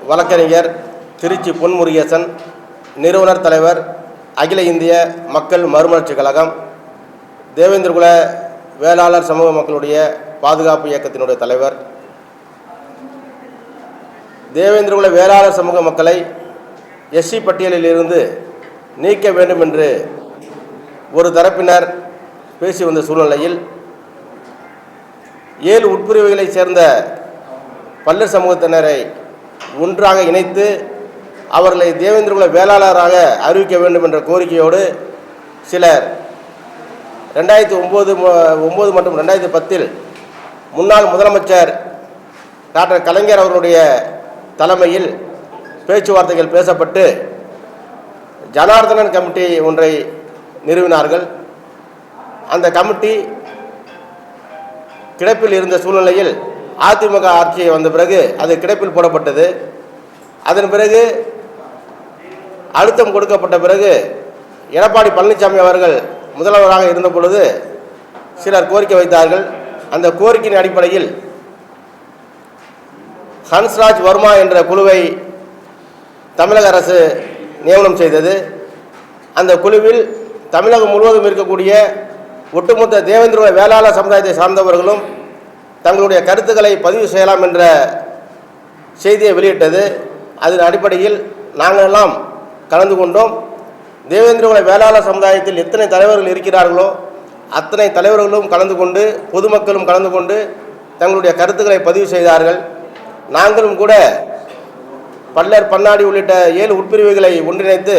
வழக்கறிஞர் திருச்சி பொன் முருகேசன், நிறுவனர் தலைவர், அகில இந்திய மக்கள் மறுமலர்ச்சி கழகம், தேவேந்திரகுல வேளாளர் சமூக மக்களுடைய பாதுகாப்பு இயக்கத்தினுடைய தலைவர். தேவேந்திரகுல வேளாளர் சமூக மக்களை எஸ்சி பட்டியலில் இருந்து நீக்க வேண்டும் என்று ஒரு தரப்பினர் பேசி வந்த சூழ்நிலையில் 7 உட்பிரிவுகளைச் சேர்ந்த பல்லர் சமூகத்தினரை ஒன்றாக இணைத்து அவர்களை தேவேந்திரகுல வேளாளராக அறிவிக்க வேண்டும் என்ற கோரிக்கையோடு சிலர் 2009 மற்றும் 2010 முன்னாள் முதலமைச்சர் டாக்டர் கலைஞர் அவர்களுடைய தலைமையில் பேச்சுவார்த்தைகள் பேசப்பட்டு ஜனார்தனன் கமிட்டி ஒன்றை நிறுவினார்கள். அந்த கமிட்டி கிடப்பில் இருந்த சூழ்நிலையில் அதிமுக ஆட்சி வந்த பிறகு அது கிடப்பில் போடப்பட்டது. அதன் பிறகு அழுத்தம் கொடுக்கப்பட்ட பிறகு எடப்பாடி பழனிசாமி அவர்கள் முதல்வராக இருந்த பொழுது சிலர் கோரிக்கை வைத்தார்கள். அந்த கோரிக்கையின் அடிப்படையில் ஹன்ஸ்ராஜ் வர்மா என்ற குழுவை தமிழக அரசு நியமனம் செய்தது. அந்த குழுவில் தமிழகம் முழுவதும் இருக்கக்கூடிய ஒட்டுமொத்த தேவேந்திரகுல வேளாளர் சமுதாயத்தை சார்ந்தவர்களும் தங்களுடைய கருத்துக்களை பதிவு செய்யலாம் என்ற செய்தியை வெளியிட்டது. அதன் அடிப்படையில் நாங்கள் எல்லாம் கலந்து கொண்டோம். தேவேந்திரகுல வேளாளர் சமுதாயத்தில் எத்தனை தலைவர்கள் இருக்கிறார்களோ அத்தனை தலைவர்களும் கலந்து கொண்டு, பொதுமக்களும் கலந்து கொண்டு தங்களுடைய கருத்துக்களை பதிவு செய்தார்கள். நாங்களும் கூட பல்லர், பன்னாடி உள்ளிட்ட 7 உட்பிரிவுகளை ஒன்றிணைத்து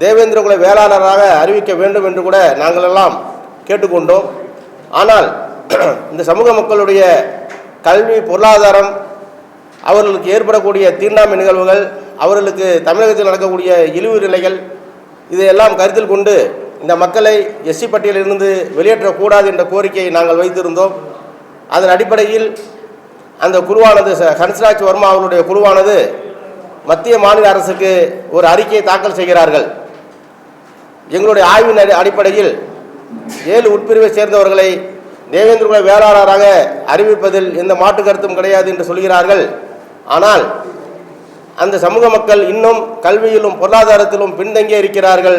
தேவேந்திரகுல வேளாளராக அறிவிக்க வேண்டும் என்று கூட நாங்கள் எல்லாம் கேட்டுக்கொண்டோம். ஆனால் இந்த சமூக மக்களுடைய கல்வி, பொருளாதாரம், அவர்களுக்கு ஏற்படக்கூடிய தீண்டாமை நிகழ்வுகள், அவர்களுக்கு தமிழகத்தில் நடக்கக்கூடிய இழிவு நிலைகள், இதையெல்லாம் கருத்தில் கொண்டு இந்த மக்களை எஸ்சி பட்டியலிலிருந்து வெளியேற்றக்கூடாது என்ற கோரிக்கையை நாங்கள் வைத்திருந்தோம். அதன் அடிப்படையில் அந்த குழுவானது, ஹன்ஸ்ராஜ் வர்மா அவர்களுடைய குழுவானது மத்திய மாநில அரசுக்கு ஒரு அறிக்கையை தாக்கல் செய்கிறார்கள். எங்களுடைய ஆய்வின் அடிப்படையில் 7 உட்பிரிவை சேர்ந்தவர்களை தேவேந்திரகுல வேளாளராக அறிவிப்பதில் எந்த மாற்று கருத்தும் கிடையாது என்று சொல்கிறார்கள். ஆனால் அந்த சமூக மக்கள் இன்னும் கல்வியிலும் பொருளாதாரத்திலும் பின்தங்கியே இருக்கிறார்கள்.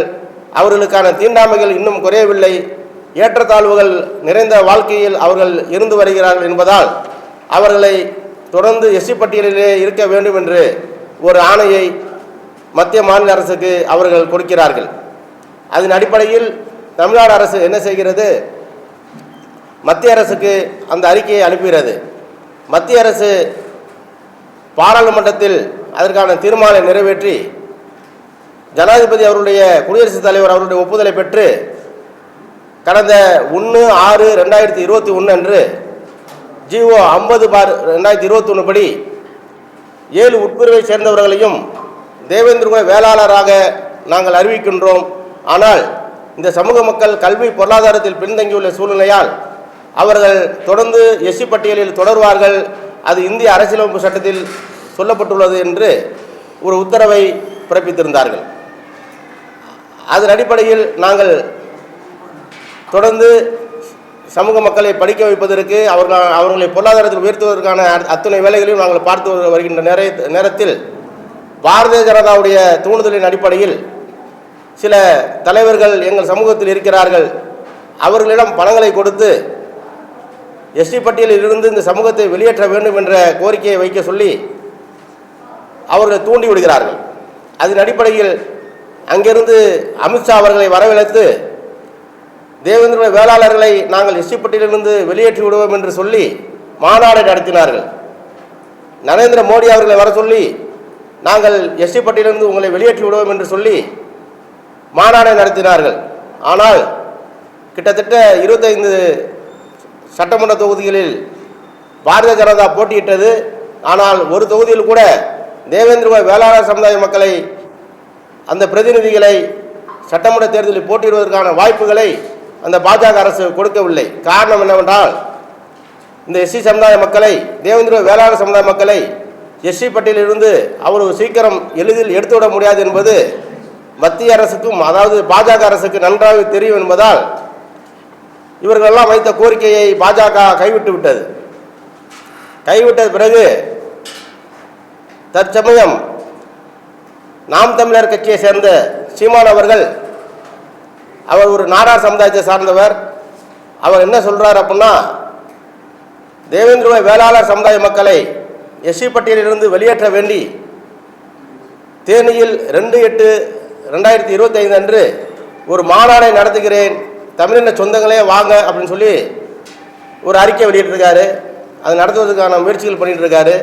அவர்களுக்கான தீண்டாமைகள் இன்னும் குறையவில்லை. ஏற்றத்தாழ்வுகள் நிறைந்த வாழ்க்கையில் அவர்கள் இருந்து வருகிறார்கள் என்பதால் அவர்களை தொடர்ந்து எஸ்சி பட்டியலிலே இருக்க வேண்டும் என்று ஒரு ஆணையை மத்திய மாநில அரசுக்கு அவர்கள் கொடுக்கிறார்கள். அதன் அடிப்படையில் தமிழ்நாடு அரசு என்ன செய்கிறது? மத்திய அரசுக்கு அந்த அறிக்கையை அனுப்புகிறது. மத்திய அரசு பாராளுமன்றத்தில் அதற்கான தீர்மானம் நிறைவேற்றி ஜனாதிபதி அவருடைய, குடியரசுத் தலைவர் அவருடைய ஒப்புதலை பெற்று கடந்த 1/6/2021 அன்று ஜிஓ 50/2021 படி 7 உட்பிரிவை சேர்ந்தவர்களையும் தேவேந்திரகுல வேளாளராக நாங்கள் அறிவிக்கின்றோம். ஆனால் இந்த சமூக மக்கள் கல்வி, பொருளாதாரத்தில் பின்தங்கியுள்ள சூழ்நிலையால் அவர்கள் தொடர்ந்து எஸ்சி பட்டியலில் தொடர்வார்கள். அது இந்திய அரசியலமைப்பு சட்டத்தில் சொல்லப்பட்டுள்ளது என்று ஒரு உத்தரவை பிறப்பித்திருந்தார்கள். அதன் அடிப்படையில் நாங்கள் தொடர்ந்து சமூக மக்களை படிக்க வைப்பதற்கு, அவர்களை பொருளாதாரத்தில் உயர்த்துவதற்கான அத்தனை வேலைகளையும் நாங்கள் பார்த்து வருகின்ற நேரத்தில் பாரதிய ஜனதாவுடைய தூண்டுதலின் அடிப்படையில் சில தலைவர்கள் எங்கள் சமூகத்தில் இருக்கிறார்கள். அவர்களிடம் பணங்களை கொடுத்து எஸ்டி பட்டியலில் இருந்து இந்த சமூகத்தை வெளியேற்ற வேண்டும் என்ற கோரிக்கையை வைக்க சொல்லி அவர்களை தூண்டி விடுகிறார்கள். அதன் அடிப்படையில் அங்கிருந்து அமித்ஷா அவர்களை வரவழைத்து தேவேந்திரகுல வேளாளர்களை நாங்கள் எஸ்சி பட்டியலிலிருந்து வெளியேற்றி விடுவோம் என்று சொல்லி மாநாடு நடத்தினார்கள். நரேந்திர மோடி அவர்களை வர சொல்லி நாங்கள் எஸ்சி பட்டியலிலிருந்து உங்களை வெளியேற்றி விடுவோம் என்று சொல்லி மாநாடை நடத்தினார்கள். ஆனால் கிட்டத்தட்ட 25 சட்டமன்ற தொகுதிகளில் பாரதிய ஜனதா போட்டியிட்டது. ஆனால் ஒரு தொகுதியில் கூட தேவேந்திரகுல வேளாளர் சமுதாய மக்களை, அந்த பிரதிநிதிகளை சட்டமன்ற தேர்தலில் போட்டியிடுவதற்கான வாய்ப்புகளை அந்த பாஜக அரசு கொடுக்கவில்லை. காரணம் என்னவென்றால், இந்த எஸ்சி சமுதாய மக்களை, தேவேந்திரகுல வேளாளர் சமுதாய மக்களை எஸ்சி பட்டியலிலிருந்து அவ்வளவு சீக்கிரம் எளிதில் எடுத்துவிட முடியாது என்பது மத்திய அரசுக்கும், அதாவது பாஜக அரசுக்கு நன்றாக தெரியும் என்பதால் இவர்களெல்லாம் வைத்த கோரிக்கையை பாஜக கைவிட்டு விட்டது. கைவிட்ட பிறகு தற்சமயம் நாம் தமிழர் கட்சியை சேர்ந்த சீமான் அவர்கள், அவர் ஒரு நாடார் சமுதாயத்தை சார்ந்தவர். அவர் என்ன சொல்றார் அப்படின்னா, தேவேந்திர வேளாளர் சமுதாய மக்களை எஸ்சி பட்டியலிலிருந்து வெளியேற்ற வேண்டி தேனியில் 2/8/2025 அன்று ஒரு மாநாடை நடத்துகிறேன், தமிழின சொந்தங்களே வாங்க அப்படின்னு சொல்லி ஒரு அறிக்கை வெளியிட்டிருக்காரு. அதை நடத்துவதற்கான முயற்சிகள் பண்ணிட்டு இருக்காரு.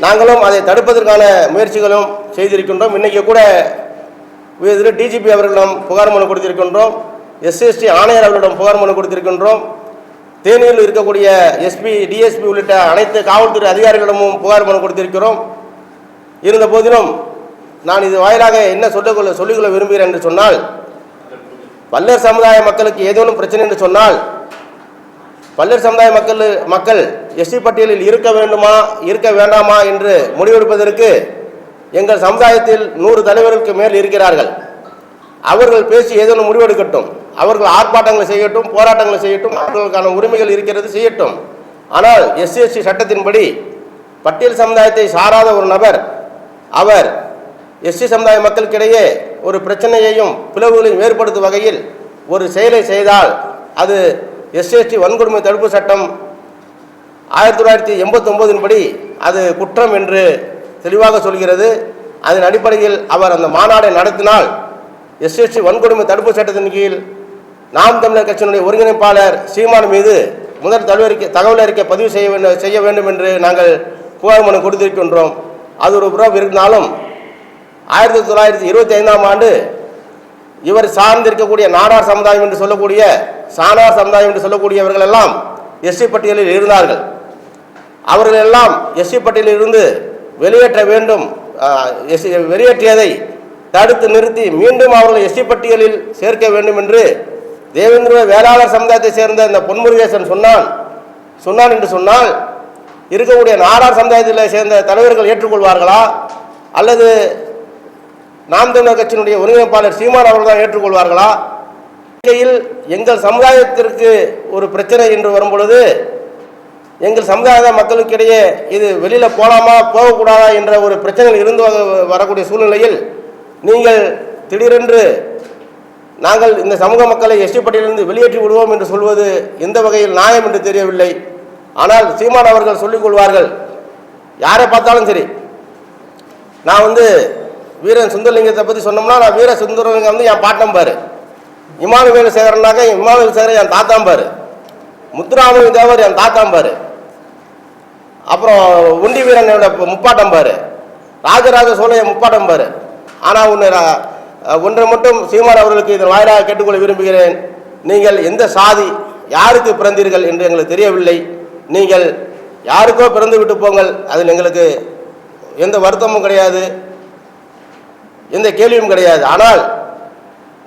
நாங்களும் அதை தடுப்பதற்கான முயற்சிகளும் செய்திருக்கின்றோம். இன்றைக்கி கூட டிஜிபி அவர்களிடம் புகார் மனு கொடுத்திருக்கின்றோம். SST ஆணையர் அவர்களிடம் புகார் மனு கொடுத்திருக்கின்றோம். தேனியில் இருக்கக்கூடிய எஸ்பி, டிஎஸ்பி உள்ளிட்ட அனைத்து காவல்துறை அதிகாரிகளிடமும் புகார் மனு கொடுத்திருக்கிறோம். இருந்த போதிலும் நான் இது வாயிலாக என்ன சொல்லிக்கொள்ள விரும்புகிறேன் என்று சொன்னால், பல்லர் சமுதாய மக்களுக்கு ஏதேனும் பிரச்சனை என்று சொன்னால், பல்லர் சமுதாய மக்கள் எஸ்சி பட்டியலில் இருக்க வேண்டுமா இருக்க வேண்டாமா என்று முடிவெடுப்பதற்கு எங்கள் சமுதாயத்தில் 100 தலைவர்களுக்கு மேல் இருக்கிறார்கள். அவர்கள் பேசி ஏதேனும் முடிவெடுக்கட்டும், அவர்கள் ஆர்ப்பாட்டங்களை செய்யட்டும், போராட்டங்களை செய்யட்டும், அவர்களுக்கான உரிமைகள் இருக்கிறது, செய்யட்டும். ஆனால் SC/ST சட்டத்தின்படி பட்டியல் சமுதாயத்தை சாராத ஒரு நபர், அவர் SC சமுதாய மக்களுக்கிடையே ஒரு பிரச்சனையையும் பிளவுகளையும் ஏற்படுத்தும் வகையில் ஒரு செயலை செய்தால் அது SC/ST வன்கொடுமை தடுப்பு சட்டம் 1989 படி அது குற்றம் என்று தெளிவாக சொல்கிறது. அதன் அடிப்படையில் அவர் அந்த மாநாட்டை நடத்தினால் SC/ST வன்கொடுமை தடுப்பு சட்டத்தின் கீழ் நாம் தமிழர் கட்சியினுடைய ஒருங்கிணைப்பாளர் சீமான் மீது முதல் தகவல் அறிக்கை பதிவு செய்ய வேண்டும் என்று நாங்கள் புகார் மனு கொடுத்திருக்கின்றோம். அது ஒரு புறம் இருந்தாலும் 1925ஆம் ஆண்டு இவர் சார்ந்திருக்கக்கூடிய நாடார் சமுதாயம் என்று சொல்லக்கூடிய சானார் சமுதாயம் என்று சொல்லக்கூடியவர்கள் எல்லாம் SC பட்டியலில் இருந்தார்கள். அவர்கள் எல்லாம் SC பட்டியலில் இருந்து வெளியேற்ற வேண்டும், வெளியேற்றியதை தடுத்து நிறுத்தி மீண்டும் அவர்கள் SC பட்டியலில் சேர்க்க வேண்டும் என்று தேவேந்திர வேளாளர் சமுதாயத்தை சேர்ந்த இந்த பொன்முருகேசன் சொன்னான் என்று சொன்னால், இருக்கக்கூடிய நாடார் சமுதாயத்தில் சேர்ந்த தலைவர்கள் ஏற்றுக்கொள்வார்களா அல்லது நாம் தமிழர் கட்சியினுடைய ஒருங்கிணைப்பாளர் சீமான் அவர்கள் தான் ஏற்றுக்கொள்வார்களா? எங்கள் சமுதாயத்திற்கு ஒரு பிரச்சனை என்று வரும்பொழுது எங்கள் சமுதாய மக்களுக்கிடையே இது வெளியில் போகலாமா போகக்கூடாதா என்ற ஒரு பிரச்சனை இருந்து வரக்கூடிய சூழ்நிலையில் நீங்கள் திடீரென்று நாங்கள் இந்த சமூக மக்களை SC பட்டியலிருந்து வெளியேற்றி விடுவோம் என்று சொல்வது எந்த வகையில் நியாயம் என்று தெரியவில்லை. ஆனால் சீமான் அவர்கள் சொல்லிக் கொள்வார்கள், யாரை பார்த்தாலும் சரி. நான் வீரன் சுந்தரலிங்கத்தை பற்றி சொன்னோம்னா, நான் வீர சுந்தரலிங்கம் என் பாட்டம் பாரு, இமானுவேல் சேகரனாக்க இமானுவேல் சேகரன் என் தாத்தாம் பாரு, முத்துராமலிங்க தேவர் என் தாத்தாம் பாரு, அப்புறம் உண்டி வீரனோட முப்பாட்டம் பாரு, ராஜராஜ சோழைய முப்பாட்டம் பாரு. ஆனால் ஒன்றை மட்டும் சீமான் அவர்களுக்கு இதன் வாயிலாக கேட்டுக்கொள்ள விரும்புகிறேன், நீங்கள் எந்த சாதி யாருக்கு பிறந்தீர்கள் என்று எங்களுக்கு தெரியவில்லை. நீங்கள் யாருக்கோ பிறந்து விட்டு போங்கள், அதில் எங்களுக்கு எந்த வருத்தமும் கிடையாது, எந்த கேள்வியும் கிடையாது. ஆனால்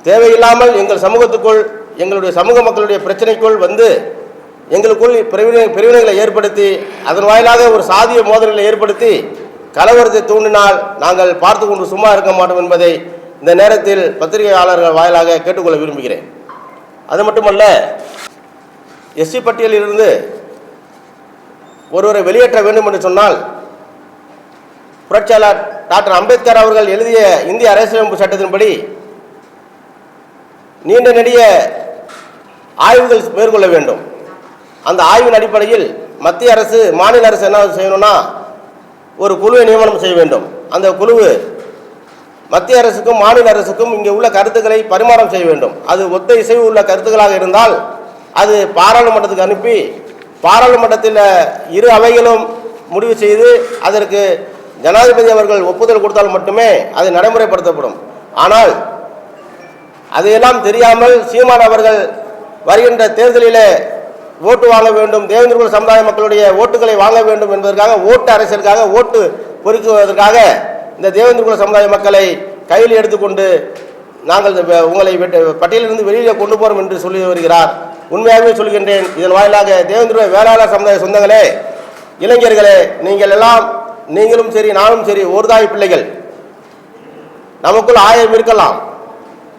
தேவையில்லாமல் எங்கள் சமூகத்துக்குள் எங்களுடைய சமூக மக்களுடைய பிரச்சனைக்குள் எங்களுக்குள் பிரிவினைகளை ஏற்படுத்தி அதன் வாயிலாக ஒரு சாதிய மோதல்களை ஏற்படுத்தி கலவரத்தை தூண்டினால் நாங்கள் பார்த்து கொண்டு சும்மா இருக்க மாட்டோம் என்பதை இந்த நேரத்தில் பத்திரிகையாளர்கள் வாயிலாக கேட்டுக்கொள்ள விரும்புகிறேன். அது மட்டுமல்ல, SC பட்டியலிலிருந்து ஒருவரை வெளியேற்ற வேண்டும் என்று சொன்னால் புரட்சியாளர் டாக்டர் அம்பேத்கர் அவர்கள் எழுதிய இந்திய அரசியலமைப்பு சட்டத்தின்படி நீண்ட நெடிய ஆய்வுகள் மேற்கொள்ள வேண்டும். அந்த ஆய்வின் அடிப்படையில் மத்திய அரசு மாநில அரசு என்ன செய்யணும்னா ஒரு குழுவை நியமனம் செய்ய வேண்டும். அந்த குழு மத்திய அரசுக்கும் மாநில அரசுக்கும் இங்கே உள்ள கருத்துக்களை பரிமாற்றம் செய்ய வேண்டும். அது ஒத்த இசைவு உள்ள கருத்துக்களாக இருந்தால் அது பாராளுமன்றத்துக்கு அனுப்பி பாராளுமன்றத்தில் இரு அவைகளும் முடிவு செய்து அதற்கு ஜனாதிபதி அவர்கள் ஒப்புதல் கொடுத்தால் மட்டுமே அது நடைமுறைப்படுத்தப்படும். ஆனால் அதையெல்லாம் தெரியாமல் சீமான் அவர்கள் வருகின்ற தேர்தலிலே ஓட்டு வாங்க வேண்டும், தேவேந்திர சமுதாய மக்களுடைய ஓட்டுகளை வாங்க வேண்டும் என்பதற்காக, ஓட்டு அரசியலுக்காக, ஓட்டு பொறுக்குவதற்காக இந்த தேவேந்திர சமுதாய மக்களை கையில் எடுத்துக்கொண்டு நாங்கள் உங்களை பட்டியலிருந்து வெளியில் கொண்டு போகிறோம் என்று சொல்லி வருகிறார். உண்மையாகவே சொல்கின்றேன், இதன் வாயிலாக தேவேந்திர வேளாளர் சமுதாய சொந்தங்களே, இளைஞர்களே, நீங்களும் சரி நானும் சரி ஒரு தாய் பிள்ளைகள். நமக்குள் ஆயிரம் இருக்கலாம்,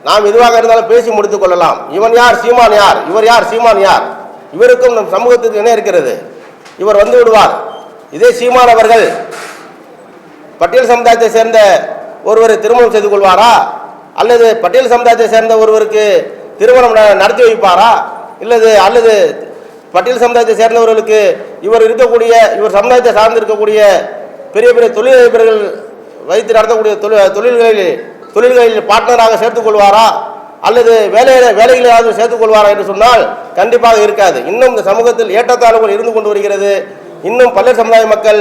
நாம் எதுவாக இருந்தாலும் பேசி முடித்துக் கொள்ளலாம். இவன் யார், சீமான் யார், இவர் யார், சீமான் யார், இவருக்கும் நம் சமூகத்துக்கு என்ன இருக்கிறது, இவர் வந்து விடுவார். இதே சீமான் அவர்கள் பட்டியல் சமுதாயத்தை சேர்ந்த ஒருவரை திருமணம் செய்து கொள்வாரா, அல்லது பட்டியல் சமுதாயத்தை சேர்ந்த ஒருவருக்கு திருமணம் நடத்தி வைப்பாரா, அல்லது பட்டியல் சமுதாயத்தை சேர்ந்தவர்களுக்கு இவர் சமுதாயத்தை சார்ந்து இருக்கக்கூடிய பெரிய பெரிய தொழிலதிபர்கள் வைத்து நடத்தக்கூடிய தொழில்களில் பார்ட்னராக சேர்த்துக் கொள்வாரா, அல்லது வேலைகளாவது சேர்த்துக் கொள்வாரா என்று சொன்னால் கண்டிப்பாக இருக்காது. இன்னும் இந்த சமூகத்தில் ஏற்றத்தாழ்வுகள் இருந்து கொண்டு வருகிறது. இன்னும் பல்வேறு சமுதாய மக்கள்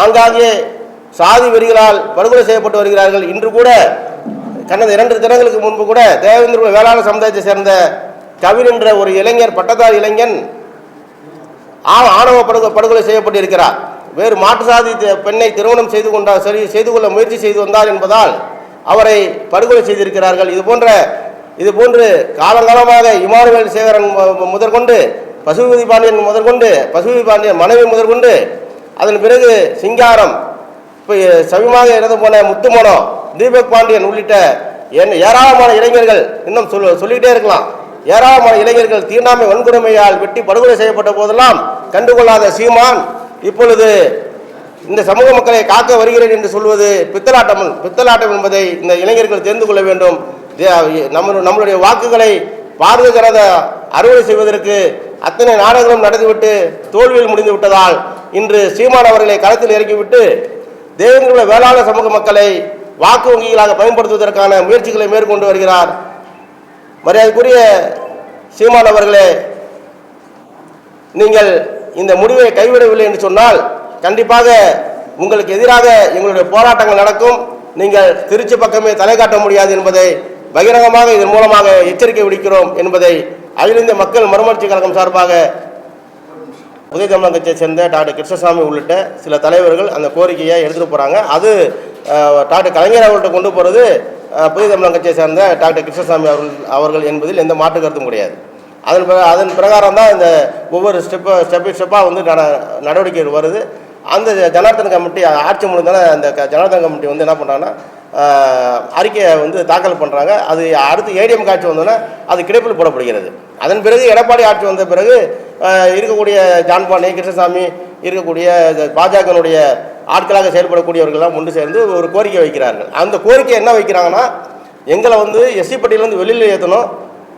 ஆங்காங்கே சாதி வெறிகளால் படுகொலை செய்யப்பட்டு வருகிறார்கள். இன்று கூட கடந்த 2 தினங்களுக்கு முன்பு கூட தேவேந்திர வேளாளர் சமுதாயத்தை சேர்ந்த கவின் என்ற ஒரு இளைஞர், பட்டதாரி இளைஞன் ஆணவ படுகொலை செய்யப்பட்டிருக்கிறார். வேறு மாற்று சாதி பெண்ணை திருமணம் செய்து கொள்ள முயற்சி செய்து வந்தார் என்பதால் அவரை படுகொலை செய்திருக்கிறார்கள். இதுபோன்று காலங்காலமாக இமானுவேல் சேகரன் முதற்கொண்டு பசுபதி பாண்டியன் மனைவி முதற்கொண்டு அதன் பிறகு சிங்காரம், இப்போ சமீபமாக இறந்து போன முத்துமனோ, தீபக் பாண்டியன் உள்ளிட்ட ஏராளமான இளைஞர்கள், இன்னும் சொல்லிக்கிட்டே இருக்கலாம், ஏராளமான இளைஞர்கள் தீண்டாமை வன்கொடுமையால் வெட்டி படுகொலை செய்யப்பட்ட போதெல்லாம் கண்டுகொள்ளாத சீமான் இப்பொழுது இந்த சமூக மக்களை காக்க வருகிறேன் என்று சொல்வது பித்தலாட்டம் என்பதை இந்த இளைஞர்கள் தெரிந்து கொள்ள வேண்டும். நம்மளுடைய வாக்குகளை பாரதிய ஜனதா அறுவடை செய்வதற்கு அத்தனை நாடகங்களும் நடந்துவிட்டு தோல்வியில் முடிந்து விட்டதால் இன்று சீமான் அவர்களை களத்தில் இறக்கிவிட்டு தேவேந்திர வேளாளர் சமூக மக்களை வாக்கு வங்கிகளாக பயன்படுத்துவதற்கான முயற்சிகளை மேற்கொண்டு வருகிறார். மரியாதைக்குரிய சீமான் அவர்களே, நீங்கள் இந்த முடிவை கைவிடவில்லை என்று சொன்னால் கண்டிப்பாக உங்களுக்கு எதிராக எங்களுடைய போராட்டங்கள் நடக்கும். நீங்கள் திருச்சி பக்கமே தலை காட்ட முடியாது என்பதை பகிரங்கமாக இதன் மூலமாக எச்சரிக்கை விடுக்கிறோம் என்பதை அகில இந்திய மக்கள் மறுமலர்ச்சி கழகம் சார்பாக புதிய தமிழக கட்சியை சேர்ந்த டாக்டர் கிருஷ்ணசாமி உள்ளிட்ட சில தலைவர்கள் அந்த கோரிக்கையை எடுத்துகிட்டு போகிறாங்க. அது டாக்டர் கலைஞர் அவர்கள்ட்ட கொண்டு போகிறது புதிய தமிழக கட்சியை சேர்ந்த டாக்டர் கிருஷ்ணசாமி அவர்கள் என்பதில் எந்த மாற்று கருத்தும் கிடையாது. அதன் பிரகாரம் தான் இந்த ஒவ்வொரு ஸ்டெப்பாக வந்து நடவடிக்கை வருது. அந்த ஜனார்தன் கமிட்டி ஆட்சி முடிந்தால அந்த ஜனார்தன் கமிட்டி வந்து என்ன பண்ணுறாங்கன்னா அறிக்கையை வந்து தாக்கல் பண்ணுறாங்க. அது அடுத்து ஏடிஎம் ஆட்சி வந்தோன்னா அது கிடப்பில் போடப்படுகிறது. அதன் பிறகு எடப்பாடி ஆட்சி வந்த பிறகு இருக்கக்கூடிய ஜான்பாண்டி, கிருஷ்ணசாமி இருக்கக்கூடிய பாஜகனுடைய ஆட்களாக செயல்படக்கூடியவர்கள்லாம் ஒன்று சேர்ந்து ஒரு கோரிக்கை வைக்கிறார்கள். அந்த கோரிக்கை என்ன வைக்கிறாங்கன்னா, எங்களை வந்து எஸ்சி பட்டியலேருந்து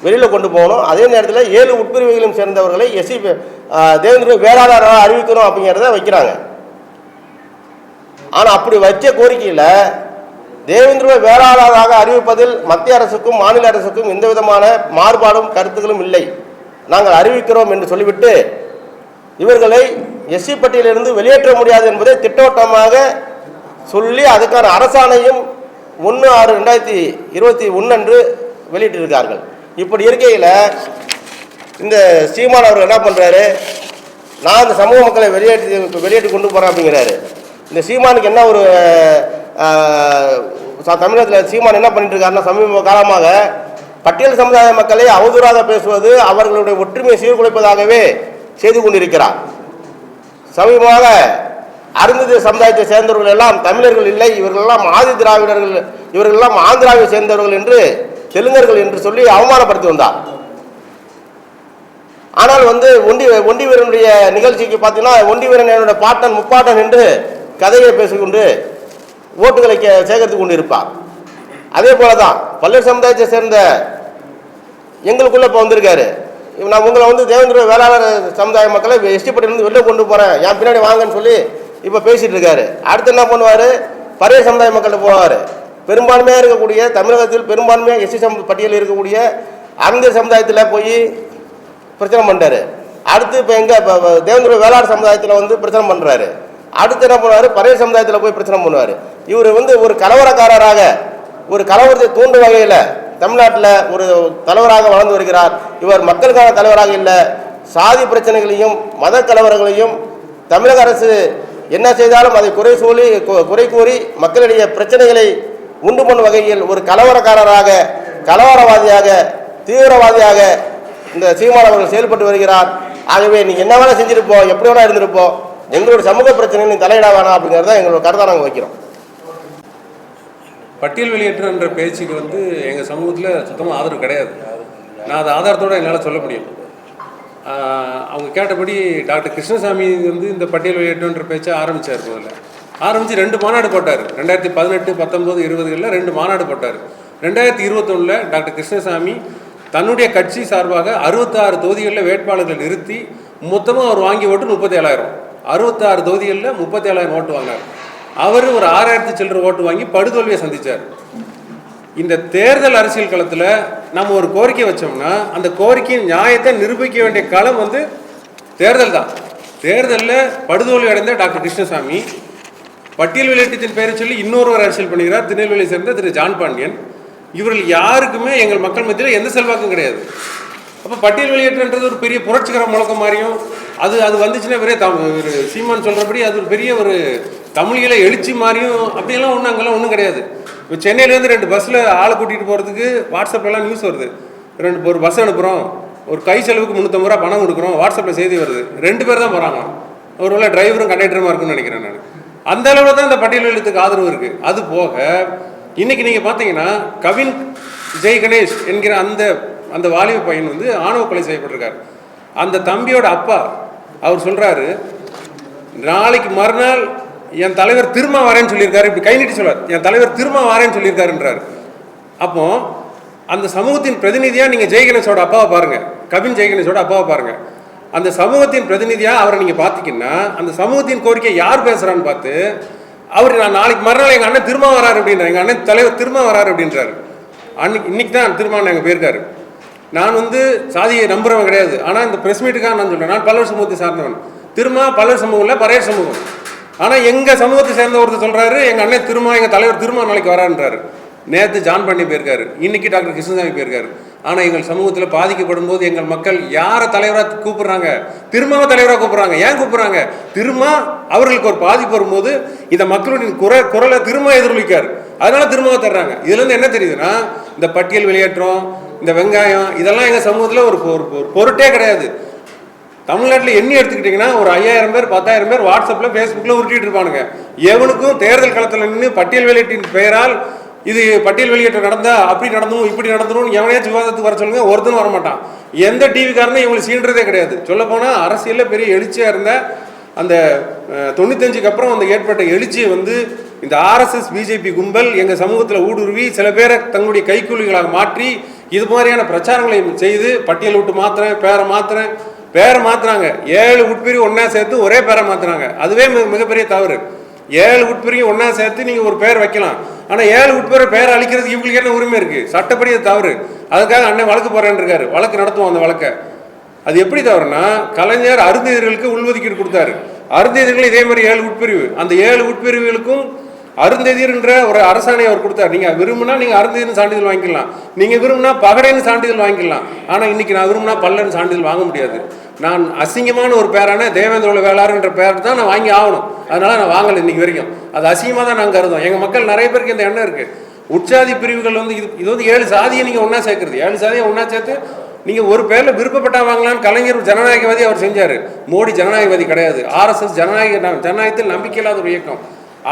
வெளியில் கொண்டு போகணும், அதே நேரத்தில் 7 உட்பிரிவுகளையும் சேர்ந்தவர்களை தேவேந்திர வேளாளராக அறிவிக்கணும் அப்படிங்கிறத வைக்கிறாங்க. ஆனால் அப்படி வச்ச கோரிக்கையில் தேவேந்திர வேளாளராக அறிவிப்பதில் மத்திய அரசுக்கும் மாநில அரசுக்கும் எந்த விதமான மாறுபாடும் கருத்துக்களும் இல்லை, நாங்கள் அறிவிக்கிறோம் என்று சொல்லிவிட்டு இவர்களை எஸ்சி பட்டியலிருந்து வெளியேற்ற முடியாது என்பதை திட்டவட்டமாக சொல்லி அதுக்கான அரசாணையும் 1/6/2021 அன்று வெளியிட்டிருக்கார்கள். இப்படி இருக்கையில் இந்த சீமான் அவர்கள் என்ன பண்ணுறாரு, நான் இந்த சமூக மக்களை வெளியேற்றி கொண்டு போகிறேன் அப்படிங்கிறாரு. இந்த சீமானுக்கு என்ன ஒரு தமிழகத்தில் சீமான் என்ன பண்ணிட்டு இருக்காருன்னா, சமீப காலமாக பட்டியல் சமுதாய மக்களை அவதூறாக பேசுவது, அவர்களுடைய ஒற்றுமையை சீர்குலைப்பதாகவே செய்து கொண்டிருக்கிறார். சமீபமாக அருந்ததி சமுதாயத்தை சேர்ந்தவர்கள் எல்லாம் தமிழர்கள் இல்லை, இவர்களெல்லாம் ஆதி திராவிடர்கள், இவர்களெல்லாம் ஆந்திராவை சேர்ந்தவர்கள் என்று, தெலுங்கர்கள் என்று சொல்லி அவமானப்படுத்தி வந்தார். ஆனால் வந்து ஒண்டி வீரனுடைய நிகழ்ச்சிக்கு பார்த்தீங்கன்னா, ஒண்டி வீரன் என்னோட பாட்டன் முப்பாட்டன் என்று கதையை பேசிக்கொண்டு ஓட்டுகளை சேகரித்து கொண்டு இருப்பார். அதே போல தான் பல்வேறு சமுதாயத்தை சேர்ந்த எங்களுக்குள்ள இப்போ வந்திருக்காரு. நான் உங்களை வந்து தேவேந்திர வேளாளர் சமுதாய மக்களை எஸ்டி பட்டியலிருந்து வெளில கொண்டு போகிறேன், என் பின்னாடி வாங்கன்னு சொல்லி இப்போ பேசிகிட்டு இருக்காரு. அடுத்து என்ன பண்ணுவார், பழைய சமுதாய மக்கள்கிட்ட போவார். பெரும்பான்மையாக இருக்கக்கூடிய தமிழகத்தில் பெரும்பான்மையாக எஸ்சி பட்டியலில் இருக்கக்கூடிய அந்த சமுதாயத்தில் போய் பிரச்சனை பண்ணுறாரு. அடுத்து இப்போ தேவேந்திர வேளாளர் சமுதாயத்தில் வந்து பிரச்சனை பண்ணுறாரு. அடுத்து என்ன பண்ணுவார், பழைய சமுதாயத்தில் போய் பிரச்சனை பண்ணுவார். இவர் வந்து ஒரு கலவரக்காரராக, ஒரு கலவரத்தை தூண்டும் வகையில் தமிழ்நாட்டில் ஒரு தலைவராக வளர்ந்து வருகிறார். இவர் மக்களுக்கான தலைவராக இல்லை, சாதி பிரச்சனைகளையும் மத கலவரங்களையும் தமிழக அரசு என்ன செய்தாலும் அதை குறை கூறி மக்களுடைய பிரச்சனைகளை உண்டு பண்ணும் வகையில் ஒரு கலவரக்காரராக, கலவரவாதியாக, தீவிரவாதியாக இந்த சீமான் அவர்கள் செயல்பட்டு வருகிறார். ஆகவே நீ என்ன வேணா செஞ்சிருப்போம், எப்படி வேணா இருந்திருப்போம், எங்களோட சமூக பிரச்சனை நீ தலையிட வேணாம் அப்படிங்கிறத எங்களோட கருத்தை நாங்கள் வைக்கிறோம். பட்டியல் வெளியேற்றன்ற பேச்சுக்கு வந்து எங்கள் சமூகத்தில் சுத்தமாக ஆதரவு கிடையாது. நான் அதை ஆதாரத்தோடு என்னால் சொல்ல முடியும். அவங்க கேட்டபடி டாக்டர் கிருஷ்ணசாமி வந்து இந்த பட்டியல் வெளியேற்றன்ற பேச்சை ஆரம்பித்தார். முதல்ல ஆரம்பித்து 2 மாநாடு போட்டார். 2018, 19, 20களில் 2 மாநாடு போட்டார். 2021 டாக்டர் கிருஷ்ணசாமி தன்னுடைய கட்சி சார்பாக 66 தொகுதிகளில் வேட்பாளர்களை நிறுத்தி மொத்தமாக அவர் வாங்கி ஓட்டு 37,000. 66 தொகுதிகளில் 37,000 ஓட்டு வாங்கினார். அவர் ஒரு 6,000 சில்லற ஓட்டு வாங்கி படுதோல்வியை சந்தித்தார். இந்த தேர்தல் அரசியல் களத்தில் நம்ம ஒரு கோரிக்கை வச்சோம்னா அந்த கோரிக்கையின் நியாயத்தை நிரூபிக்க வேண்டிய களம் வந்து தேர்தல் தான். தேர்தலில் படுதோல்வி அடைந்த டாக்டர் கிருஷ்ணசாமி பட்டியல் வெளியேற்றத்தின் பெயரை சொல்லி இன்னொருவர் அரசியல் பண்ணுகிறார், திருநெல்வேலியை சேர்ந்த திரு ஜான் பாண்டியன். இவர்கள் யாருக்குமே எங்கள் மக்கள் மத்தியில் எந்த செல்வாக்கும் கிடையாது. அப்போ பட்டியல் வெளியேற்றன்றது ஒரு பெரிய புரட்சிகர முழக்கம் மாதிரியும் அது வந்துச்சுன்னா பெரிய சீமான் சொல்கிறபடி அது ஒரு பெரிய ஒரு தமிழில் எழுச்சி மாதிரியும் அப்படியெல்லாம் ஒன்றும் அங்கெல்லாம் ஒன்றும் கிடையாது. இப்போ சென்னையிலேருந்து 2 பஸ்ஸில் ஆளை கூட்டிகிட்டு போகிறதுக்கு வாட்ஸ்அப்லாம் நியூஸ் வருது. ஒரு பஸ் அனுப்புகிறோம், ஒரு கை செலவுக்கு 350 ரூபா பணம் கொடுக்குறோம், வாட்ஸ்அப்பில் செய்தி வருது. 2 பேர் தான் போகிறாங்க. ஒருவேளை டிரைவரும் கண்டக்டருமா இருக்குன்னு நினைக்கிறேன் நான். அந்த அளவில் தான் இந்த பட்டியல் வெளியேற்றத்துக்கு ஆதரவு இருக்குது. அது போக இன்னைக்கு நீங்கள் பார்த்தீங்கன்னா கவின் ஜெய் கணேஷ் என்கிற அந்த வாலிப பையன் வந்து ஆணவ கொலை செய்யப்பட்டிருக்கார். அந்த தம்பியோட அப்பா அவர் சொல்கிறாரு, நாளைக்கு மறுநாள் என் தலைவர் திரும்ப வரேன்னு சொல்லியிருக்காரு. இப்படி கை நீட்டி சொல்றார், என் தலைவர் திரும்ப வரேன்னு சொல்லியிருக்காருன்றார். அப்போ அந்த சமூகத்தின் பிரதிநிதியாக நீங்கள் ஜெய் கணேஷோட அப்பாவை பாருங்கள், கவின் ஜெய் கணேஷோட அப்பாவை பாருங்கள். அந்த சமூகத்தின் பிரதிநிதியாக அவரை நீங்கள் பார்த்தீங்கன்னா அந்த சமூகத்தின் கோரிக்கை யார் பேசுகிறான்னு பார்த்து அவர் நான் நாளைக்கு மறுநாள் எங்கள் அண்ணன் திரும்ப வராரு அப்படின்றார், எங்கள் அண்ணன் தலைவர் திரும்ப வராரு அப்படின்றாரு. இன்னைக்கு தான் திரும்ப எங்கள் போயிருக்காரு. நான் வந்து சாதியை நம்புறவன் கிடையாது, ஆனால் இந்த ப்ரெஸ் மீட்டுக்காக நான் சொல்கிறேன், நான் பல்லவர் சமூகத்தை சார்ந்தவன். திரும்ப பல்லவர் சமூகம் இல்லை, பறையர் சமூகம். ஆனால் எங்கள் சமூகத்தை சேர்ந்த ஒருத்தர் சொல்கிறாரு எங்கள் அண்ணன் திரும்ப எங்கள் தலைவர் திரும்ப நாளைக்கு வரான்றாரு. நேற்று ஜான் பாண்டி போயிருக்காரு, இன்னைக்கு டாக்டர் கிருஷ்ணசாமி போயிருக்காரு. ஆனால் எங்கள் சமூகத்தில் பாதிக்கப்படும் போது எங்கள் மக்கள் யாரை தலைவராக கூப்பிடுறாங்க? திரும்ப தலைவராக கூப்பிட்றாங்க. ஏன் கூப்பிட்றாங்க? திரும்ப அவர்களுக்கு ஒரு பாதிப்பு வரும்போது இந்த மக்களுடைய குரலை திரும்ப எதிரொலிக்கார், அதனால திரும்ப தர்றாங்க. இதுலேருந்து என்ன தெரியுதுன்னா இந்த பட்டியல் வெளியேற்றம், இந்த வெங்காயம் இதெல்லாம் எங்கள் சமூகத்தில் ஒரு பொருட்டே கிடையாது. தமிழ்நாட்டில் எண்ணி எடுத்துக்கிட்டிங்கன்னா ஒரு 5,000 பேர் 10,000 பேர் வாட்ஸ்அப்பில் ஃபேஸ்புக்கில் உருட்டிட்டு இருப்பானுங்க. எவனுக்கும் தேர்தல் களத்தில் நின்று பட்டியல் வெளியீட்டின் பெயரால் இது பட்டியல் வெளியேற்றம் நடந்தா அப்படி நடந்தும் இப்படி நடந்துடும் எவனையாச்சும் விவாதத்துக்கு வர சொல்லுங்க, ஒருத்தனும் வரமாட்டான். எந்த டிவிக்காரனும் இவங்களை சீன்றதே கிடையாது. சொல்லப்போனால் அரசியலில் பெரிய எழுச்சியாக இருந்த அந்த 95க்கு அப்புறம் அந்த ஏற்பட்ட எழுச்சியை வந்து இந்த ஆர்எஸ்எஸ் பிஜேபி கும்பல் எங்கள் சமூகத்தில் ஊடுருவி சில பேரை தங்களுடைய கைக்கூலிகளாக மாற்றி இது மாதிரியான பிரச்சாரங்களை செய்து பட்டியல் விட்டு மாத்துறேன் பேரை மாத்துறாங்க. 7 உட்பிரிவு ஒன்றா சேர்த்து ஒரே பேரை மாத்துறாங்க. அதுவே மிகப்பெரிய தவறு. 7 உட்பிரிவு ஒன்றா சேர்த்து நீங்கள் ஒரு பேர் வைக்கலாம், ஆனால் 7 உட்பிரிவு பேரை அழிக்கிறதுக்கு இவங்களுக்கு என்ன உரிமை இருக்குது? சட்டப்படி அது தவறு. அதுக்காக அண்ணன் வழக்கு போடுறேன்னு இருக்காரு, வழக்கு நடத்துவோம். அந்த வழக்கை அது எப்படி தவறுனா கலைஞர் அருந்ததியர்களுக்கு உள்ஒதுக்கீடு கொடுத்தாரு. அருந்ததியர்கள் இதே மாதிரி 7 உட்பிரிவு, அந்த 7 உட்பிரிவுகளுக்கும் அருந்ததியர்ன்ற ஒரு அரசாணை அவர் கொடுத்தார். நீங்கள் விரும்பினா நீங்கள் அருந்ததியர்னு சான்றிதழ் வாங்கிக்கலாம், நீங்கள் விரும்பினா பகடைன்னு சான்றிதழ் வாங்கிக்கலாம். ஆனால் இன்னைக்கு நான் விரும்பினா பல்லன்னு சான்றிதழ் வாங்க முடியாது. நான் அசிங்கமான ஒரு பேரான தேவேந்திரோட வேளாறுன்ற பேர் தான் நான் வாங்கி ஆகணும். அதனால நான் வாங்கலை இன்னைக்கு வரைக்கும். அது அசிங்கமாக தான் நாங்கள் கருதும். எங்கள் மக்கள் நிறைய பேருக்கு இந்த எண்ணம் இருக்குது. உட்சாதி பிரிவுகள் வந்து இது வந்து 7 சாதியை நீங்கள் ஒன்றா சேர்க்குறது. 7 சாதியை ஒன்றா சேர்த்து நீங்கள் ஒரு பேரில் விருப்பப்பட்டா வாங்கலான்னு கலைஞர் ஜனநாயகவாதி அவர் செஞ்சார். மோடி ஜனநாயகவாதி கிடையாது. ஆர்எஸ்எஸ் ஜனநாயகத்தில் நம்பிக்கை இல்லாத ஒரு இயக்கம்.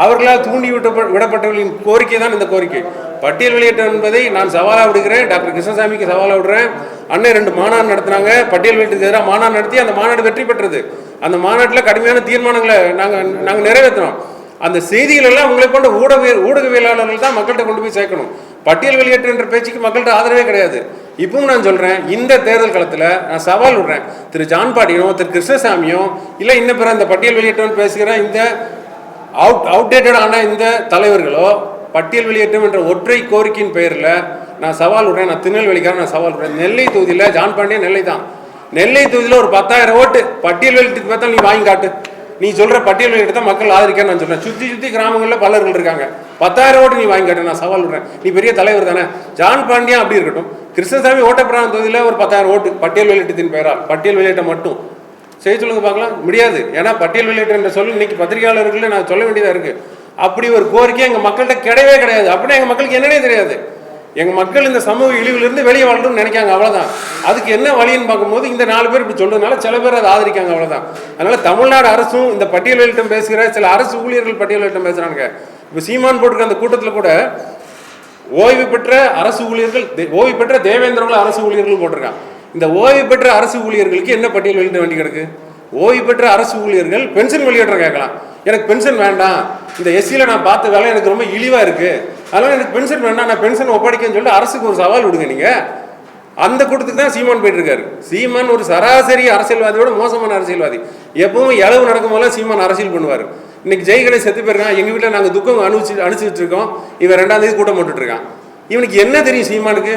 அவர்களால் தூண்டி விடப்பட்டவர்களின் கோரிக்கை தான் இந்த கோரிக்கை. பட்டியல் வெளியேற்றம் என்பதை நான் சவாலாக விடுகிறேன், டாக்டர் கிருஷ்ணசாமிக்கு சவாலாக விடுறேன். அண்ணன் 2 மாநாடு நடத்தினாங்க, பட்டியல் வெளியேற்றத்துக்கு எதிராக மாநாடு நடத்தி அந்த மாநாடு வெற்றி பெற்றது. அந்த மாநாட்டில் கடுமையான தீர்மானங்களை நாங்கள் நிறைவேற்றினோம். அந்த செய்திகள் எல்லாம் உங்களை போன்ற ஊடகவியலாளர்கள் தான் மக்கள்கிட்ட கொண்டு போய் சேர்க்கணும். பட்டியல் வெளியேற்றம் என்ற பேச்சுக்கு மக்கள்கிட்ட ஆதரவே கிடையாது. இப்பவும் நான் சொல்கிறேன், இந்த தேர்தல் களத்தில் நான் சவால் விடுறேன். திரு ஜான் பாண்டியனோ திரு கிருஷ்ணசாமியோ இல்லை இன்னும் பிற இந்த பட்டியல் வெளியேற்றம் பேசுகிற இந்த அவுடேட்டடான இந்த தலைவர்களோ பட்டியல் வெளியேற்றம் என்ற ஒற்றை கோரிக்கையின் பெயரில் நான் சவால் விடுறேன். நான் திருநெல்வேலிக்காக நான் சவால் விடுறேன். நெல்லை தொகுதியில் ஜான் பாண்டியன் நெல்லை தான். நெல்லை தொகுதியில் ஒரு 10,000 ஓட்டு பட்டியல் வெளியேற்றத்துக்கு பார்த்தா நீ வாங்கி காட்டு. நீ சொல்கிற பட்டியல் வெளியேற்றத்தை மக்கள் ஆதரிக்கான்னு நான் சொல்கிறேன். சுற்றி கிராமங்களில் பலர்கள் இருக்காங்க. 10,000 ஓட்டு நீ வாங்கி காட்டு, நான் சவால் விடுறேன். நீ பெரிய தலைவர் தானே. ஜான் பாண்டியன் அப்படி இருக்கட்டும். கிருஷ்ணசாமி ஓட்டப்பிரான தொகுதியில் ஒரு 10,000 ஓட்டு பட்டியல் வெளியேற்றத்தின் பெயரால் பட்டியல் வெளியேற்றம் மட்டும் செய்ய சொல்லுங்க பார்க்கலாம். முடியாது. ஏன்னா பட்டியல் வெளியேற்றம் என்ற சொல்லி இன்னைக்கு பத்திரிகையாளர்கள் நான் சொல்ல வேண்டியதாக இருக்குது. அப்படி ஒரு கோரிக்கை எங்கள் மக்கள்கிட்ட கிடையவே கிடையாது. அப்படின்னா எங்கள் மக்களுக்கு என்னன்னே தெரியாது. எங்கள் மக்கள் இந்த சமூக இழிவிலிருந்து வெளியே வாழணும்னு நினைக்காங்க, அவ்வளோதான். அதுக்கு என்ன வழின்னு பார்க்கும்போது இந்த 4 பேர் இப்படி சொல்றதுனால சில பேர் அதை ஆதரிக்காங்க, அவ்வளோதான். அதனால தமிழ்நாடு அரசும் இந்த பட்டியல் வெளியிட்டம் பேசுகிற சில அரசு ஊழியர்கள் பட்டியல் வெளியிட்டம் பேசுகிறாங்க. இப்போ சீமான் போட்டிருக்க அந்த கூட்டத்தில் கூட ஓய்வு பெற்ற அரசு ஊழியர்கள், ஓய்வு பெற்ற தேவேந்திரர்கள் அரசு ஊழியர்கள் போட்டிருக்காங்க. இந்த ஓய்வு பெற்ற அரசு ஊழியர்களுக்கு என்ன பட்டியல் வெளியிட வேண்டி கிடக்கு? ஓய்வு பெற்ற அரசு ஊழியர்கள் பென்ஷன் வெளியேற்றம் கேட்கலாம். எனக்கு பென்ஷன் வேண்டாம், இந்த எஸ்சியில் நான் பார்த்த வேலை எனக்கு ரொம்ப இழிவாக இருக்குது, அதனால் எனக்கு பென்ஷன் வேண்டாம், நான் பென்ஷன் ஒப்படைக்கன்னு சொல்லிட்டு அரசுக்கு ஒரு சவால் விடுங்க. நீங்கள் அந்த கூட்டத்துக்கு தான் சீமான் போயிட்டு இருக்காரு. சீமான் ஒரு சராசரி அரசியல்வாதியோட மோசமான அரசியல்வாதி. எப்பவும் இளவு நடக்கும் போதெல்லாம் சீமான் அரசியல் பண்ணுவார். இன்னைக்கு ஜெய்கணேஷ் செத்து போயிருக்கான், எங்கள் வீட்டில் நாங்கள் துக்கம் அனுப்பிச்சிட்டு இருக்கோம், இவன் 2ஆம் தேதி கூட்டம் போட்டுட்டு இருக்கான். இவனுக்கு என்ன தெரியும் சீமானுக்கு?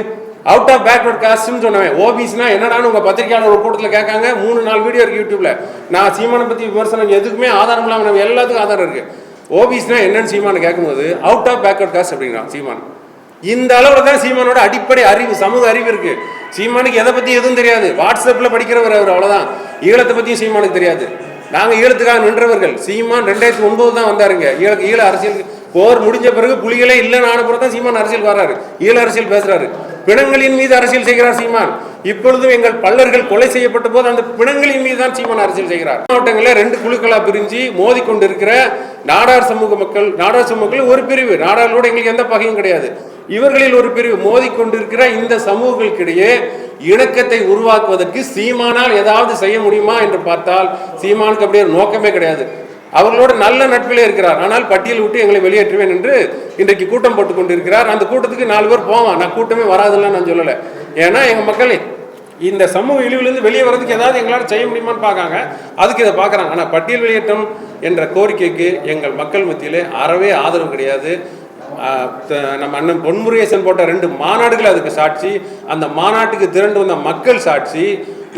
அவுட் ஆஃப் பேக்வர்ட் காஸ்ட்னு சொன்னவன். ஓபிஸ்னா என்னடான்னு உங்கள் பத்திரிகையாளர் ஒரு கூட்டத்தில் கேட்காங்க. 3-4 வீடியோ இருக்குது யூடியூப்ல. நான் சீமானை பற்றி விமர்சனம் எதுக்குமே ஆதாரம் இல்லாமல் நம்ம எல்லாத்துக்கும் ஆதாரம் இருக்குது. ஓபிஸ்னா என்னன்னு சீமானை கேட்கும்போது அவுட் ஆஃப் பேக்வர்ட் காஸ்ட் அப்படிங்கிறான் சீமான். இந்த அளவில் தான் சீமானோட அடிப்படை அறிவு, சமூக அறிவு இருக்கு. சீமானுக்கு எதை பற்றி எதுவும் தெரியாது. வாட்ஸ்அப்பில் படிக்கிறவர் அவர், அவ்வளோதான். ஈழத்தை பற்றியும் சீமானுக்கு தெரியாது. நாங்கள் ஈழத்துக்காக நின்றவர்கள். சீமான் 2009 தான் வந்தாருங்க. ஈழ அரசியல் போர் முடிஞ்ச பிறகு புலிகளே இல்லைன்னு ஆன பிறகு தான் சீமான் அரசியல் வர்றாரு, ஈழ அரசியல் பேசுறாரு. பிணங்களின் மீது அரசியல் செய்கிறார் சீமான். இப்பொழுதும் எங்கள் பல்லர்கள் கொலை செய்யப்பட்ட போது அந்த பிணங்களின் மீது தான் சீமான் அரசியல் செய்கிறார். மாவட்டங்களில் 2 குழுக்களாக பிரிஞ்சு மோதி கொண்டிருக்கிற நாடார் சமூக மக்கள் ஒரு பிரிவு. நாடார்களோட எங்களுக்கு எந்த பகையும் கிடையாது. இவர்களில் ஒரு பிரிவு மோதி கொண்டிருக்கிற இந்த சமூகங்களுக்கிடையே இணக்கத்தை உருவாக்குவதற்கு சீமானால் ஏதாவது செய்ய முடியுமா என்று பார்த்தால் சீமானுக்கு அப்படியே நோக்கமே கிடையாது. அவர்களோட நல்ல நட்பிலே இருக்கிறார். ஆனால் பட்டியல் விட்டு எங்களை வெளியேற்றுவேன் என்று இன்றைக்கு கூட்டம் போட்டுக் கொண்டிருக்கிறார். அந்த கூட்டத்துக்கு 4 பேர் போவான். நான் கூட்டமே வராதுன்னு நான் சொல்லலை. ஏன்னா எங்கள் மக்கள் இந்த சமூக இழிவிலிருந்து வெளியே வர்றதுக்கு ஏதாவது எங்களால் செய்ய முடியுமான்னு பார்க்காங்க. அதுக்கு இதை பார்க்குறாங்க. ஆனால் பட்டியல் வெளியேற்றம் என்ற கோரிக்கைக்கு எங்கள் மக்கள் மத்தியிலே அறவே ஆதரவு கிடையாது. நம்ம அண்ணன் பொன்முருகேசன் போட்ட 2 மாநாடுகள் அதுக்கு சாட்சி. அந்த மாநாட்டுக்கு திரண்டு வந்த மக்கள் சாட்சி.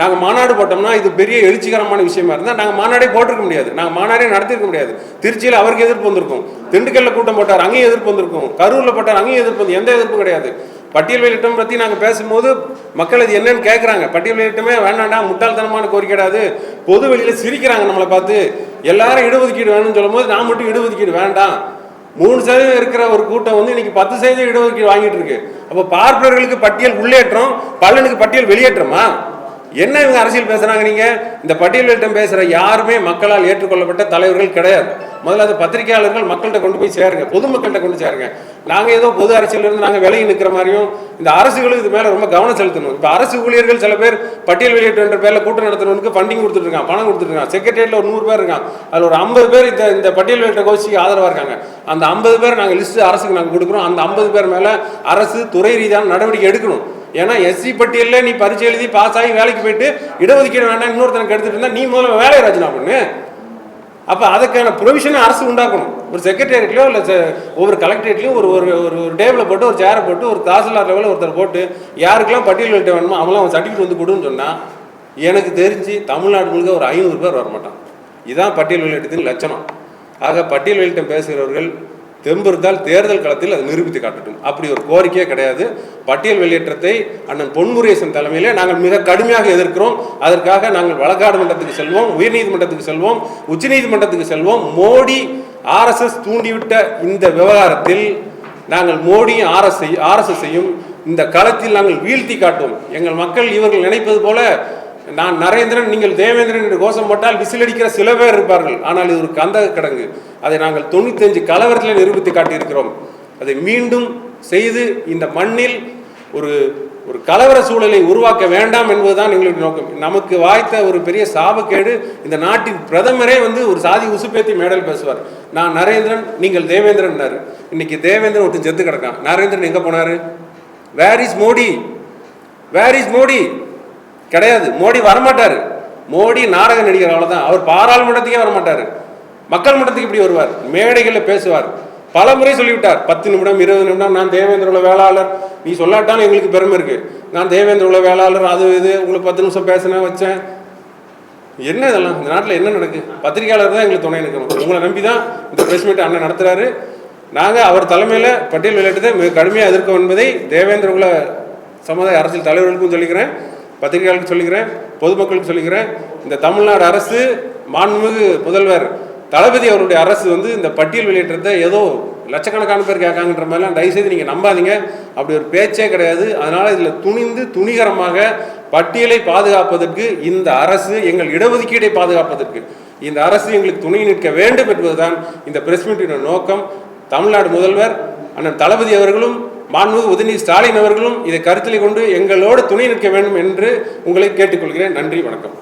நாங்கள் மாநாடு போட்டோம்னா இது பெரிய எழுச்சிகரமான விஷயமா இருந்தால் நாங்கள் மாநாடே போட்டிருக்க முடியாது, நாங்கள் மாநாடே நடத்திருக்க முடியாது. திருச்சியில் அவருக்கு எதிர்ப்பு வந்திருக்கும், திண்டுக்கல்ல கூட்டம் போட்டார் அங்கேயும் எதிர்ப்பு வந்திருக்கும், கரூரில் போட்டார் அங்கேயும் எதிர்ப்பு வந்து, எந்த எதிர்ப்பும் கிடையாது. பட்டியல் வெளியிட்டம் பற்றி நாங்கள் பேசும்போது மக்கள் அது என்னன்னு கேட்குறாங்க. பட்டியல் வெளியிட்டமே வேண்டாண்டா, முட்டாள்தனமான கோரிக்கைடாது. பொது வெளியில் சிரிக்கிறாங்க நம்மளை பார்த்து. எல்லாரும் இடஒதுக்கீடு வேணும்னு சொல்லும் போது நான் மட்டும் இடஒதுக்கீடு வேண்டாம். 3% இருக்கிற ஒரு கூட்டம் வந்து இன்னைக்கு 10% இடஒதுக்கீடு வாங்கிட்டு இருக்கு. அப்போ பார்ப்பனர்களுக்கு பட்டியல் உள்ளேற்றம், பல்லனுக்கு பட்டியல் வெளியேற்றமா? என்ன இவங்க அரசியல் பேசுறாங்க? நீங்க இந்த பட்டியல் வெளியிட்டம் பேசுற யாருமே மக்களால் ஏற்றுக்கொள்ளப்பட்ட தலைவர்கள் கிடையாது. முதல்ல அது பத்திரிகையாளர்கள் மக்கள்கிட்ட கொண்டு போய் சேருங்க, பொதுமக்கள்கிட்ட கொண்டு சேருங்க. நாங்கள் ஏதோ பொது அரசியல் இருந்து நாங்கள் விலகி நிற்கிற மாதிரியும் இந்த அரசுகளுக்கு இது மேலே ரொம்ப கவனம் செலுத்தணும். இப்போ அரசு ஊழியர்கள் சில பேர் பட்டியல் வெளியிட்ட பேரில் கூட்டம் நடத்துறவனுக்கு ஃபண்டிங் கொடுத்துட்டு இருக்கான், பணம் கொடுத்துட்டு இருக்கான். செக்ரட்டரியேட்டில் ஒரு 100 பேர் இருக்கான், அதில் ஒரு 50 பேர் இந்த பட்டியல் வெளியிட்ட கோஷ்டிக்கு ஆதரவாக இருக்காங்க. அந்த 50 பேர் நாங்கள் லிஸ்ட்டு அரசுக்கு நாங்கள் கொடுக்குறோம். அந்த 50 பேர் மேலே அரசு துறை ரீதியான நடவடிக்கை எடுக்கணும். ஏன்னா எஸ்சி பட்டியலில் நீ பரீட்சை எழுதி பாஸ் ஆகி வேலைக்கு போயிட்டு இடஒதுக்கீடு வேண்டாம் இன்னொருத்தனுக்கு எடுத்துட்டு இருந்தா நீ முதல்ல வேலையை ராஜினா பண்ணு. அப்போ அதுக்கான ப்ரொவிஷனை அரசு உண்டாக்கணும். ஒரு செக்ரட்டேரியட்லையோ இல்லை ஒவ்வொரு கலெக்டரேட்லையும் ஒரு ஒரு டேபிளை போட்டு ஒரு சேரை போட்டு ஒரு தாசில்தார் லெவலில் ஒருத்தர் போட்டு யாருக்கெல்லாம் பட்டியல் வெளியிட்ட வேணுமோ அவங்களாம் அவன் சர்டிஃபிகேட் வந்து கொடுன்னு சொன்னால் எனக்கு தெரிஞ்சு தமிழ்நாடு முழுக்க ஒரு 500 பேர் வரமாட்டான். இதுதான் பட்டியல் வெளியிட்டத்தின் லட்சணம். ஆக பட்டியல் வெளியிட்டம் பேசுகிறவர்கள் தெம்பிருந்தால் தேர்தல் களத்தில் அது நிரூபித்து காட்டட்டும். அப்படி ஒரு கோரிக்கையே கிடையாது. பட்டியல் வெளியேற்றத்தை அண்ணன் பொன்முருகேசன் தலைமையிலே நாங்கள் மிக கடுமையாக எதிர்க்கிறோம். அதற்காக நாங்கள் வழக்காடு மன்றத்துக்கு செல்வோம், உயர்நீதிமன்றத்துக்கு செல்வோம், உச்சநீதிமன்றத்துக்கு செல்வோம். மோடி RSS தூண்டிவிட்ட இந்த விவகாரத்தில் நாங்கள் மோடியும் RSSையும் இந்த களத்தில் நாங்கள் வீழ்த்தி காட்டுவோம். எங்கள் மக்கள் இவர்கள் நினைப்பது போல நான் நரேந்திரன் நீங்கள் தேவேந்திரன் என்று கோஷம் போட்டால் விசிலடிக்கிற சில பேர் இருப்பார்கள். ஆனால் இது ஒரு கந்தக கிடங்கு. அதை நாங்கள் 95 கலவரத்தில் நிரூபித்து காட்டியிருக்கிறோம். அதை மீண்டும் செய்து இந்த மண்ணில் ஒரு கலவர சூழலை உருவாக்க வேண்டாம் என்பதுதான் எங்களுடைய நோக்கம். நமக்கு வாய்த்த ஒரு பெரிய சாபக்கேடு, இந்த நாட்டின் பிரதமரே வந்து ஒரு சாதி உசுப்பேத்தி மேடல் பேசுவார். நான் நரேந்திரன் நீங்கள் தேவேந்திரன். இன்னைக்கு தேவேந்திரன் ஒருத்தன் செத்து கிடக்கான். நரேந்திரன் எங்கே போனார்? Where is Modi? Where is Modi? கிடையாது. மோடி வரமாட்டார். மோடி நாடக நடிகர், அவ்வளோதான். அவர் பாராளுமன்றத்துக்கே வரமாட்டார். மக்கள் மன்றத்துக்கு இப்படி வருவார், மேடைகளில் பேசுவார். பல முறை சொல்லிவிட்டார். 10 நிமிடம் 20 நிமிடம் நான் தேவேந்திர உள்ள வேளாளர், நீ சொல்லாட்டாலும் எங்களுக்கு பெருமை இருக்கு, நான் தேவேந்திர உள்ள வேளாளர், அது இது உங்களுக்கு 10 நிமிஷம் பேசினேன் வச்சேன். என்ன இதெல்லாம்? இந்த நாட்டில் என்ன நடக்குது? பத்திரிகையாளர் தான் எங்களுக்கு துணை நிற்கணும். உங்களை நம்பி தான் இந்த பிரஸ் மீட் அண்ணன் நடத்துகிறாரு. நாங்கள் அவர் தலைமையில் பட்டியல் வெளியிட்டதை மிக கடுமையாக எதிர்க்கும் என்பதை தேவேந்திர உள்ள சமுதாய அரசியல் தலைவர்களுக்கும் சொல்லிக்கிறேன், பத்திரிகையாளருக்கு சொல்லிக்கிறேன், பொதுமக்களுக்கு சொல்லிக்கிறேன். இந்த தமிழ்நாடு அரசு, மாண்புமிகு முதல்வர் தளபதி அவருடைய அரசு வந்து இந்த பட்டியல் வெளியேற்றத்தை ஏதோ லட்சக்கணக்கான பேர் கேட்காங்கன்ற மாதிரிலாம் தயவுசெய்து நீங்கள் நம்பாதீங்க. அப்படி ஒரு பேச்சே கிடையாது. அதனால் இதில் துணிகரமாக பட்டியலை பாதுகாப்பதற்கு இந்த அரசு, எங்கள் இடஒதுக்கீடை பாதுகாப்பதற்கு இந்த அரசு எங்களுக்கு துணை நிற்க வேண்டும் என்பதுதான் இந்த பிரஸ் மீட்டின் நோக்கம். தமிழ்நாடு முதல்வர் அண்ணன் தளபதி அவர்களும் மாண்புமிகு உதயநிதி ஸ்டாலின் அவர்களும் இதை கருத்தில் கொண்டு எங்களோடு துணை நிற்க வேண்டும் என்று உங்களை கேட்டுக்கொள்கிறேன். நன்றி, வணக்கம்.